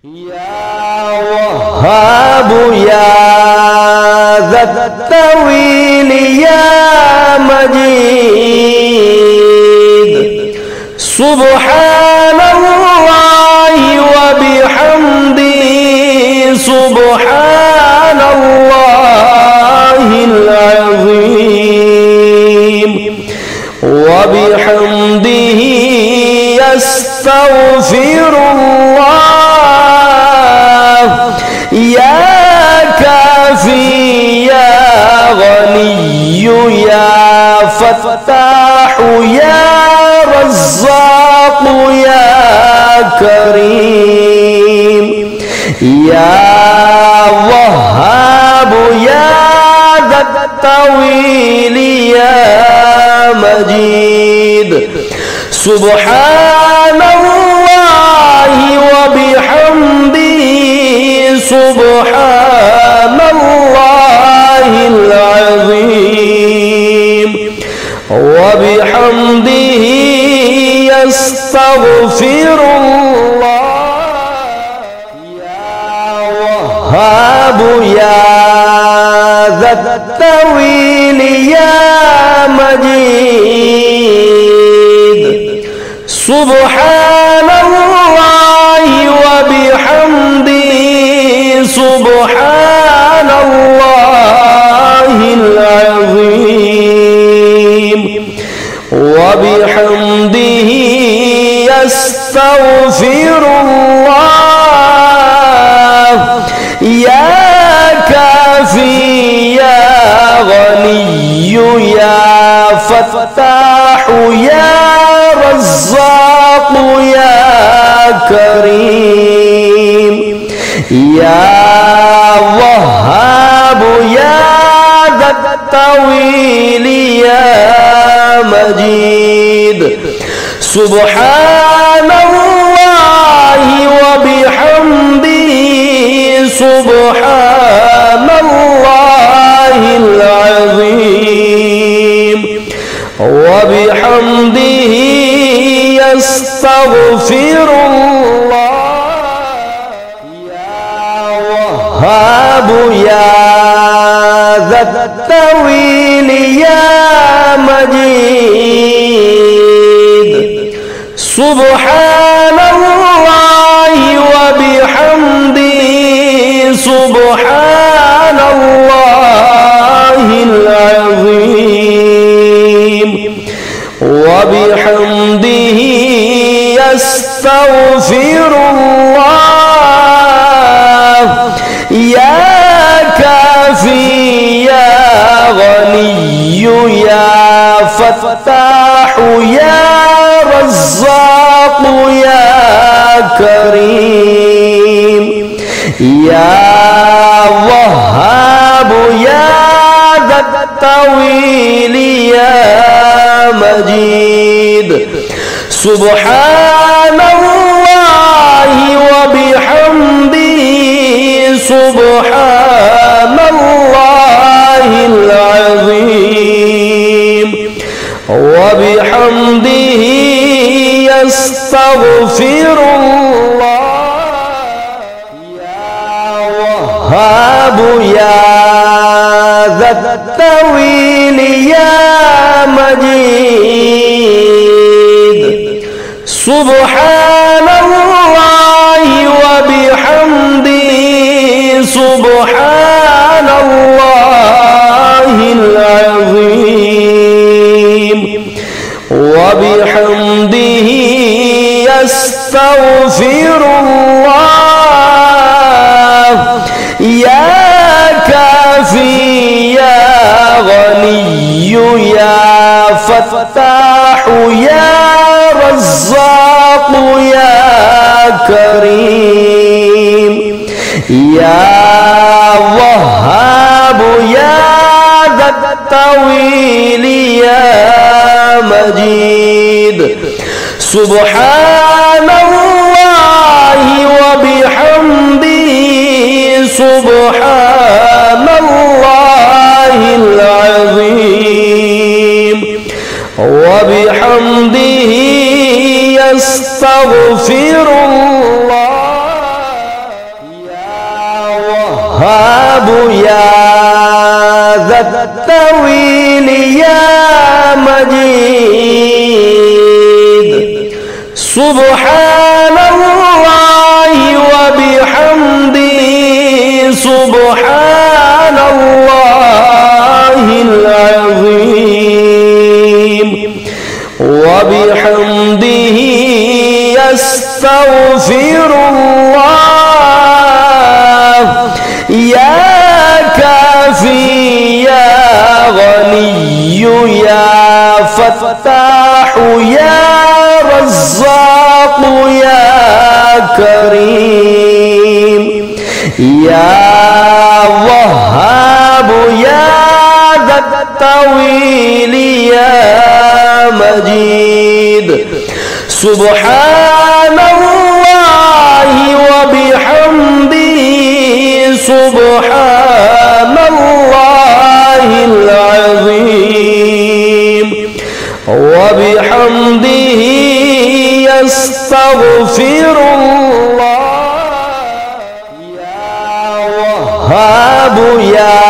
يا وهاب يا ذا الطويل يا مجيد، سبحان الله وبحمده سبحان الله العظيم، وبحمده يستغفر الله. يا كافي يا غني يا فتاح يا رزاق يا كريم، يا وهاب يا ذا الطويل يا مجيد، سبحان الله وبحمده سبحان الله العظيم، وبحمده يستغفر الله. يا وهاب يا ذا الطويل يا مجيد، سبحان الله وبحمده سبحان الله العظيم، وبحمده يستغفر الله. يا كافي يا غني يا فتاح يا رزاق يا كريم، يا وهاب يا ذا الطويل يا مجيد، سبحان الله وبحمده سبحان الله العظيم، وبحمده يستغفر الله. يا وهاب يا ذا الطويل يا مجيد، سبحان الله وبحمده سبحان الله العظيم، وبحمده يستغفر الله. يا كافي يا غني يا فتاح يا رزاق يا كريم، يا وهاب يا ذا الطويل يا مجيد، سبحان الله وبحمده سبحان الله العظيم، وبحمده يستغفر الله. يا وهاب يا ذا الطويل يا مجيد، سبحان الله وبحمده سبحان الله العظيم، وبحمده يستغفر الله. يا كافي يا غني يا فتاح يا رزاق يا كريم، يا وهاب يا ذا الطويل يا مجيد، سبحان الله وبحمده سبحان الله العظيم، وبحمده يستغفر الله. يا ذا الطويل يا مجيد سبحان الله وبحمده سبحان الله العظيم وبحمده يستغفر الله يا كافي يا غني يا فتاح يا رزاق يا كريم يا وهاب يا ذا الطويل يا مجيد سبحان الله وبحمده سبحان الله العظيم وبحمده يستغفر الله يا وهاب يا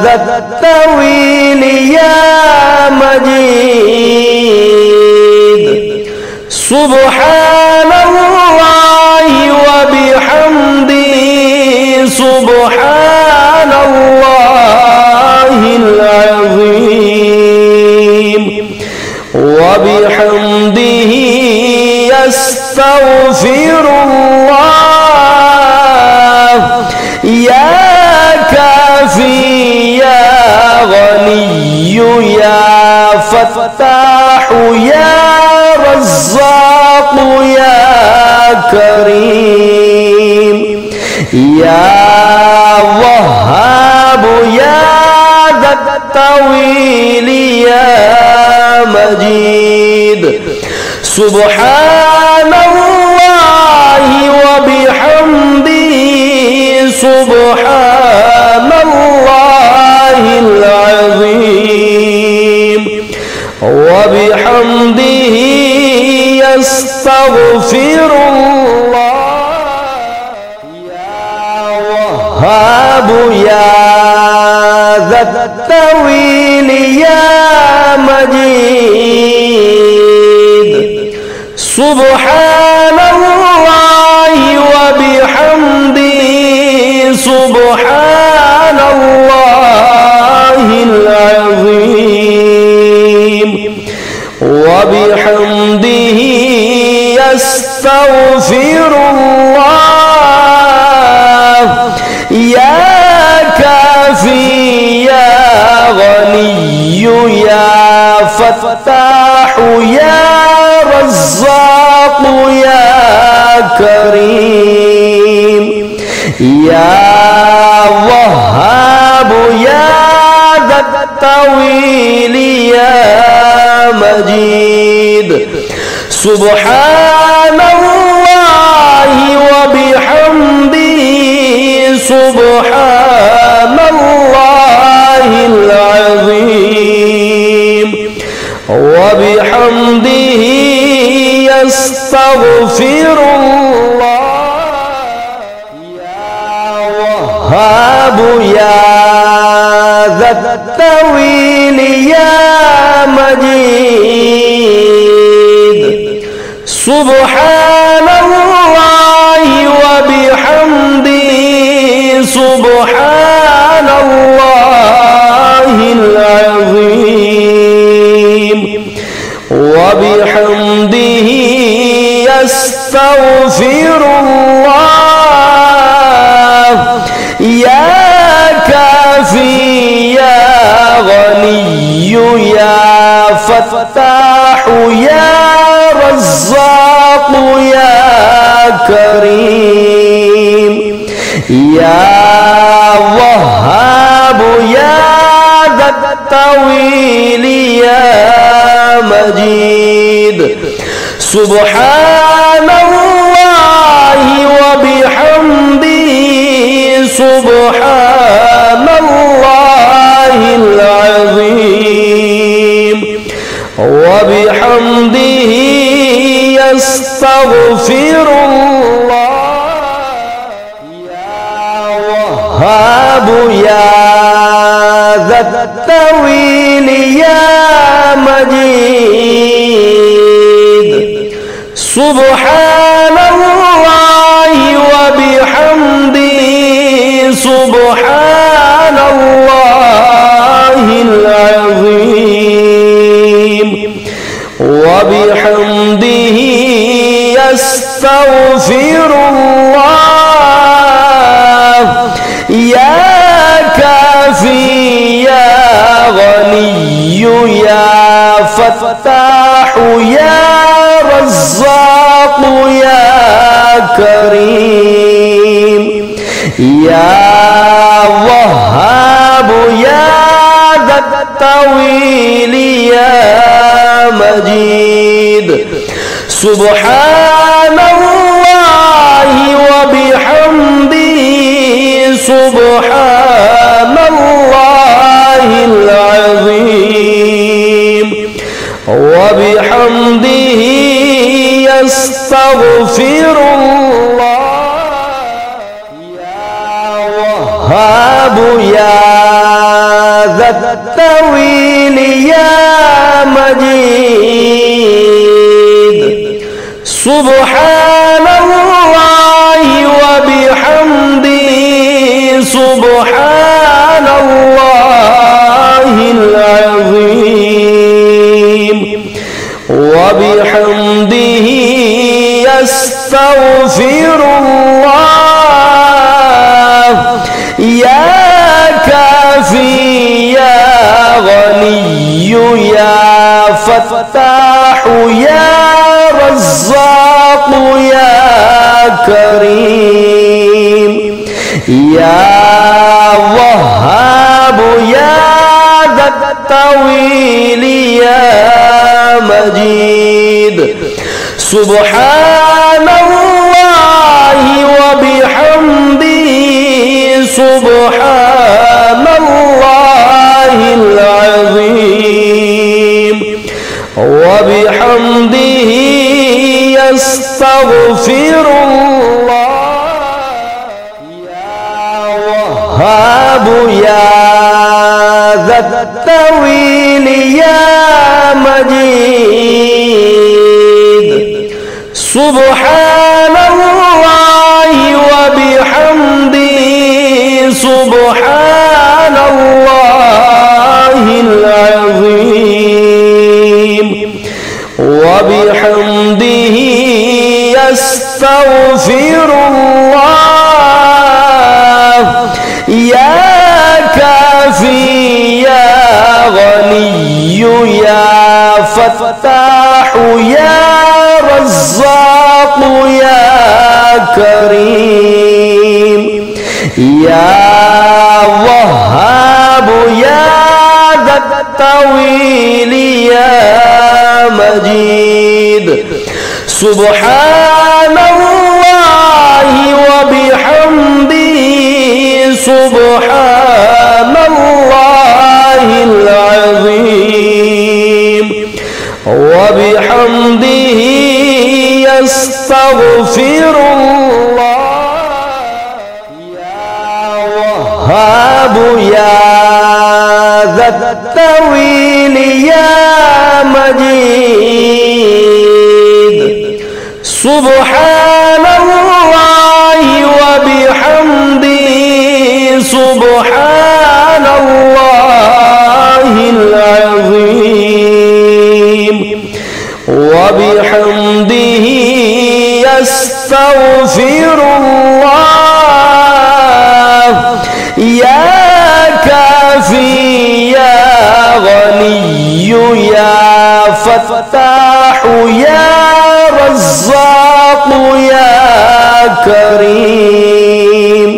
ذا الطويل يا مجيد سبحان الله وبحمده سبحان الله العظيم وبحمده يستغفر الله يا كافي يا غني يا فتاح يا رزاق يا كريم يا وهاب يا ذا الطويل يا مجيد سبحان الله وبحمده سبحان الله العظيم وبحمده يستغفر الله يا وهاب يا ذا الطويل يا مجيد سبحان الله وبحمده سبحان الله العظيم وبحمده يستغفر الله يا كافي يا غني يا فتاح يا رزاق يا كريم يا وهاب يا ذا الطويل يا مجيد سبحان الله وبحمده سبحان الله العظيم وبحمده يستغفر الله يا وهاب يا ذا الطويل يا مجيد سبحان الله وبحمده سبحان الله العظيم وبحمده يستغفر الله يا كافي يا غني يا فتاح يا رزاق يا كريم يا وهاب يا ذا الطويل يا مجيد سبحان الله وبحمده سبحان الله العظيم وبحمده يستغفر الله يا وهاب يا ذا الطويل يا مجيد سبحان الله وبحمده سبحان الله العظيم وبحمده يستغفر الله يا كافي يا غني يا فتاح يا رزاق يا كريم يا وهاب يا ذا الطويل يا مجيد سبحان الله وبحمده سبحان الله العظيم وبحمده يستغفر الله يا وهاب يا ذا الطويل يا مجيد سبحان الله وبحمده سبحان الله العظيم وبحمده يستغفر الله يا كافي يا غني يا فتاح يا رزاق يا كريم يا وهاب يا ذا الطويل يا مجيد سبحان الله وبحمده سبحان الله العظيم وبحمده يستغفر الله يا وهاب يا ذا الطويل يا مجيد سبحان الله وبحمده سبحان الله العظيم وبحمده يستغفر الله يا كافي يا غني يا فتاح يا رزاق يا كريم يا وهاب يا ذا الطويل يا مجيد سبحان الله وبحمده سبحان الله العظيم وبحمده يستغفر الله يا وهاب يا ذا الطويل يا مجيد سبحان الله وبحمده سبحان الله العظيم وبحمده يستغفر الله يا كافي يا غني يا فتاح يا رزاق يا كريم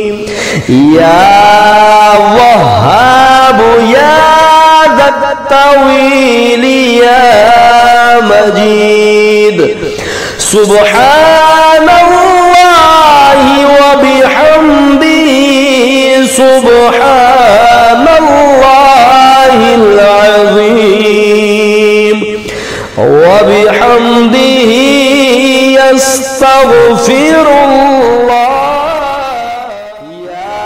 يا وهاب يا ذا الطويل يا مجيد سبحان الله وبحمده سبحان الله العظيم وبحمده يستغفر الله يا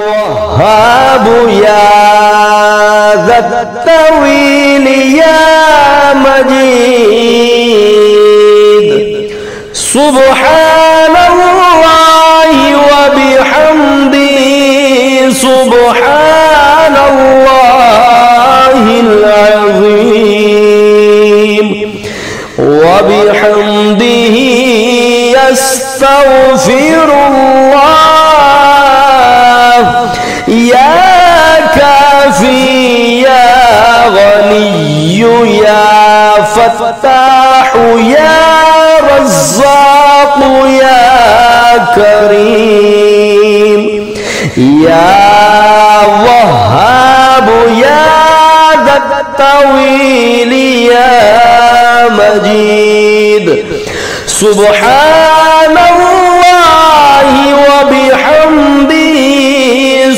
وهاب وهاب يا ذا الطويل يا مجيد سبحان الله وبحمده سبحان الله العظيم وبحمده يستغفر الله يا كافي يا غني يا فتاح يا رزاق يا كريم يا وهاب يا ذا الطويل يا مجيد سبحان الله وبحمده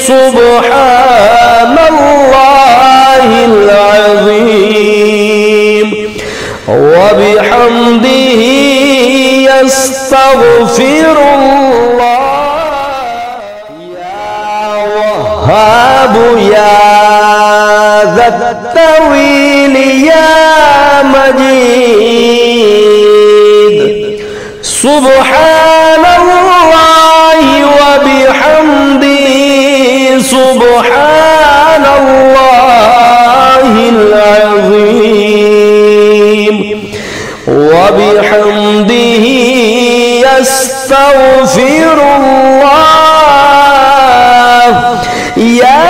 سبحان الله العظيم وبحمده يستغفر الله يا وهاب يا ذا الطويل يا مجيد سبحان الله وبحمده سبحان الله العظيم وبحمده يستغفر الله يا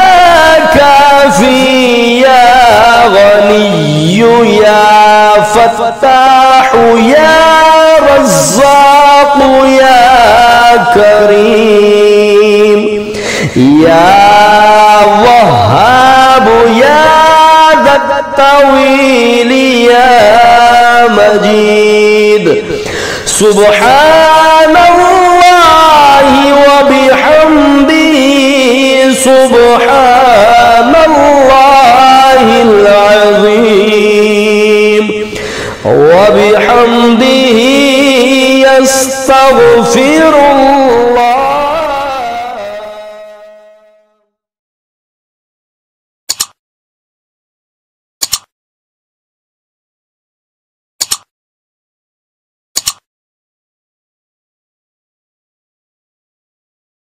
كافي يا غني يا فتاح يا رزاق يا كريم يا وهاب يا ذا الطويل يا مجيد سبحان الله وبحمده سبحان الله العظيم وبحمده يستغفر الله